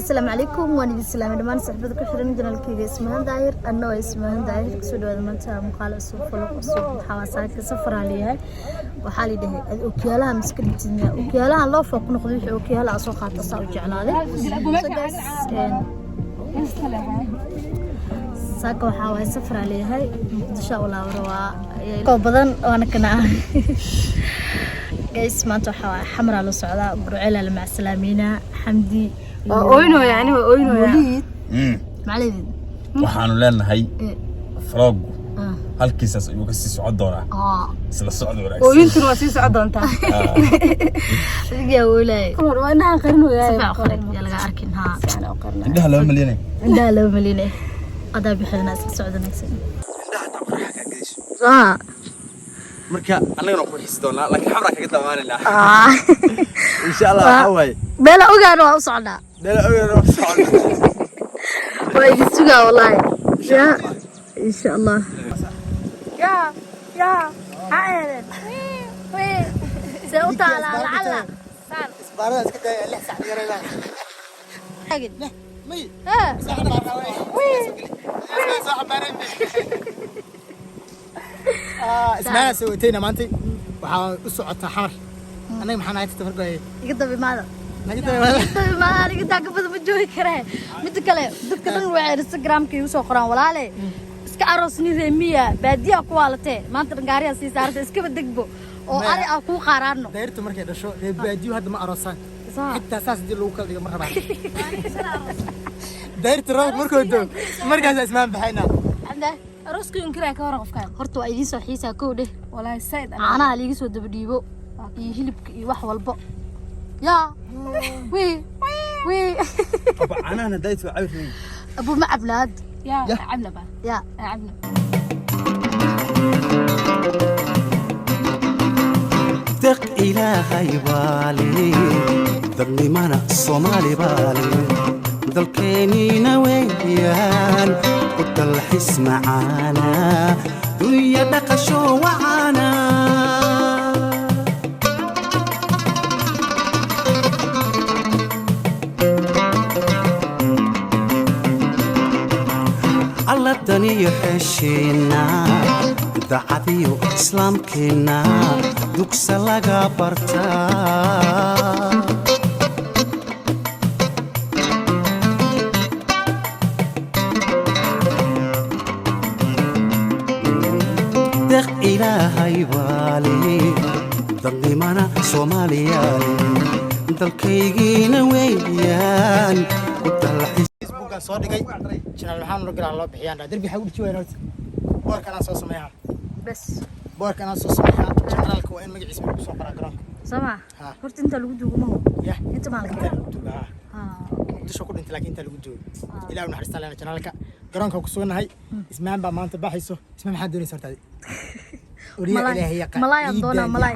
السلام عليكم وانا السلام دمان صحبتك كحرن جنالكيga ismaan daayir anoo ismaan daayir soo dhawaad maanta muuqaal soo falo soo xawaasaad ka safraaliyahay waxa la dhahay ookiyaalaha miskadintiina ookiyaalaha loo fooq noqdo wixii ookiyaalaha soo qaata soo jeclaaday saaka waxa way safraaliyahay muqdisho wala waa ko badan oo kana guys maanta waxa xamra la socdaa burceel la macsalamiina xamdi ooyno yani ooyno macallin waxaanu leenahay frog halkiisas ayuu ka sii socod doonaa isla socod wanaagsan ooyintu waa sii socod doontaa adiga walaay kuma waana qarno yaa laga arkin ha indaha 2 milyan indaha 2 milyan qadaa bixina isla socod wanaagsan indaha tabar ka geyso marka anagana ku xiis doonaa laakiin xamra kaga damaanayna insha Allah waxa way bela ogaano waa u socdaa way sugaa wallahi ya insha Allah يا عائلة وي سويت على العلا صار اسبارة كده اللي ساعة يرينا حاجة مي ها وي صاحب بارين اسمها سويتينا ما انت وسعت حمر انا ما حنايت تفرقوا يقدر بماذا نقدر قبل بجوي كره مد كله دك دن وعي انستغرام كي soo qoraan walaale iska aroosni reemiya baadiya ku waalate maanta dangaariya si saarta iska badagbo oo ari aan ku qaaraano deertu markay dhasho baadiyo hadda ma aroosan xitaa saas dii lagu kala dhigo mar rabaa deertu roog markaas ismaan baxayna anda arooska inkiraa ka waran qofkaan horta waa idin soo xiisa koo dheh walaahi sayd ana liiga soo daba dhiibo iyo hilibka iyo wax walba يا وي ابو عنانا دايت وعايفني ابو مع بلاد يا عبله با يا عبله دق إلهي بالي ضلني مانا الصومالي بالي ضل كينينا ويان قلت الحس معانا دنيا دقشو وعانا دني يحشينا دعاديو إسلام كنا دوكس لغا برتا دق إلهي بالي ضلي مانا صوماليالي دل كيجينا ويان ودل soo dhigay channel waxaan loo galaa loo bixiyaan darbi waxa u dhijiyay boorkana soo sameeyaa bas boorkana soo sameeyaa channelka waa in magaciisa lagu soo qoraa garoonka sama horta inta lagu duugo ma ya inta ma laga duugo disho ku dhintay laakiin inta lagu duugo ilaahay u naxariista lana channelka garoonka ku suganahay ismaan baa maanta baxayso ismaan maxaa doonaysaa horta uriya ilaahay yaqaan malay doona malay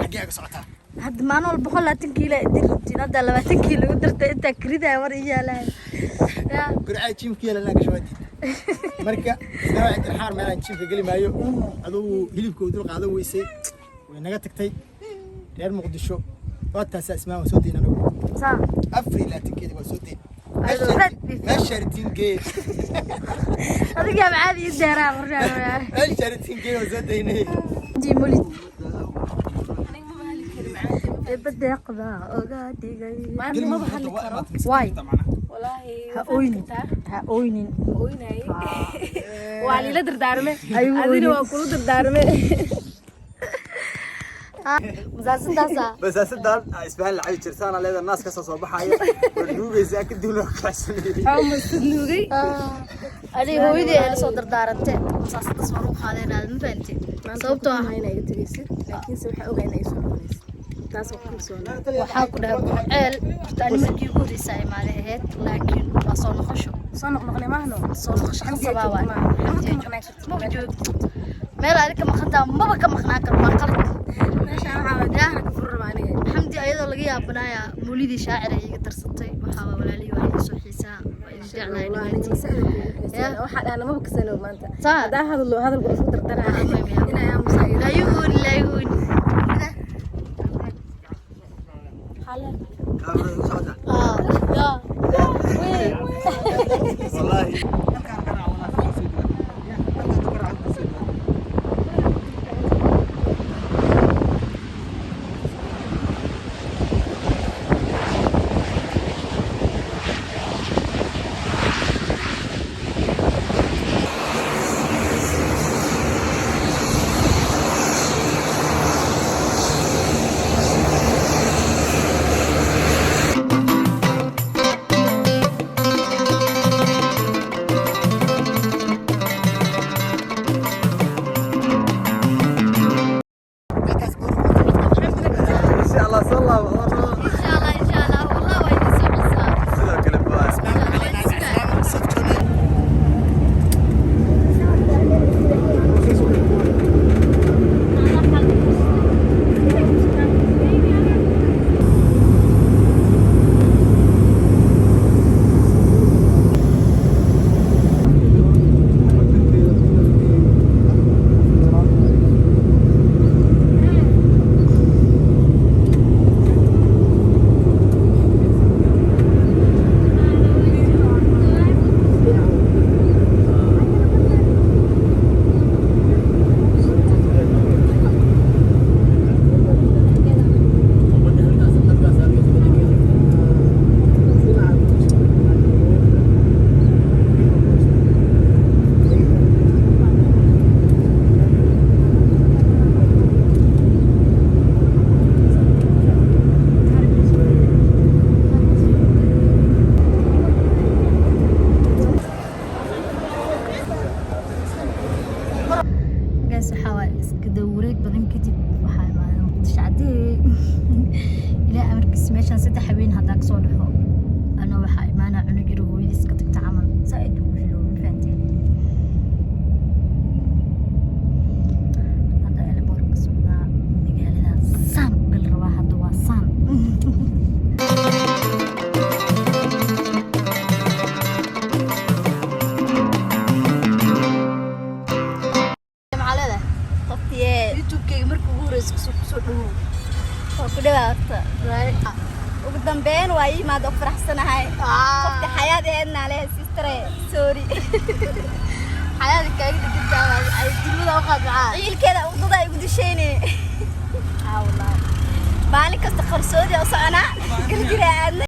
xagee ka socotaa had maano wal 120 kiilo dirtiin hada 20 kiilo u dirtay inta kirida war iyaalay ya gurcay jimkiya la gashoodi marka dawaa dirxaar meelan jimka gali maayo aduu hilibka u dul qaado weysay way naga tagtay reer muqdisho waataas ismaan soo diinano sa afri laatinkeeda waa soo diin ماشرتين جيل هذيك يا معادي الدهرة مرة ماشرتين جيل وزديني دي مولد بدي أقضى أوقاتي جاي ما بحلك واي والله هأويني وعلي لا دردارمه أديني وأقول دردارمه بس أصدق اسمها العيش ترسانة لهذا الناس كسر صباحية والنوبي زاك الدولة كحسني مستنوبي أدي هو يدي أنا صدر دارته صاص تصوروا خالنا المفنتي صوبته هاينا يتريسي لكن سوحة أوغينا يسولونيس waxaa ku dhahay ceel tani markii ugu horeysay maaleed laakiin waa soo noqosho soo noqosho sababa ma joogto meel aad ka maqnaa maba ka maqnaa karo ma qalad meesha waxa wadaaha ka furmaanay xamdi ayadoo laga yaabanaaya muulidii shaacir ay iga darsatay waxa walaalii waa soo xiisaa jeclahay waxa dhaana maba ka sano maanta hadaa hadalku isku dardaraa inay aamusaayeen ayuun أنا عنق روي ديسك تتعامل زائد وحلو من فانتين هذا اللي بورك سودا مقالة سام بالرواحة دوا سام معلده طفتي يوتيوب كي مركو هورس كسو وكده ugu dambeyn waa imaad oo faraxsanahay qofka xayaadeena leh sister sorry xayaad kaaga digtaa ay dilmada u qadcaa ciilkeeda wadada ay ugu disheene wallahi maalin kasta qarsoodi oo socona garjira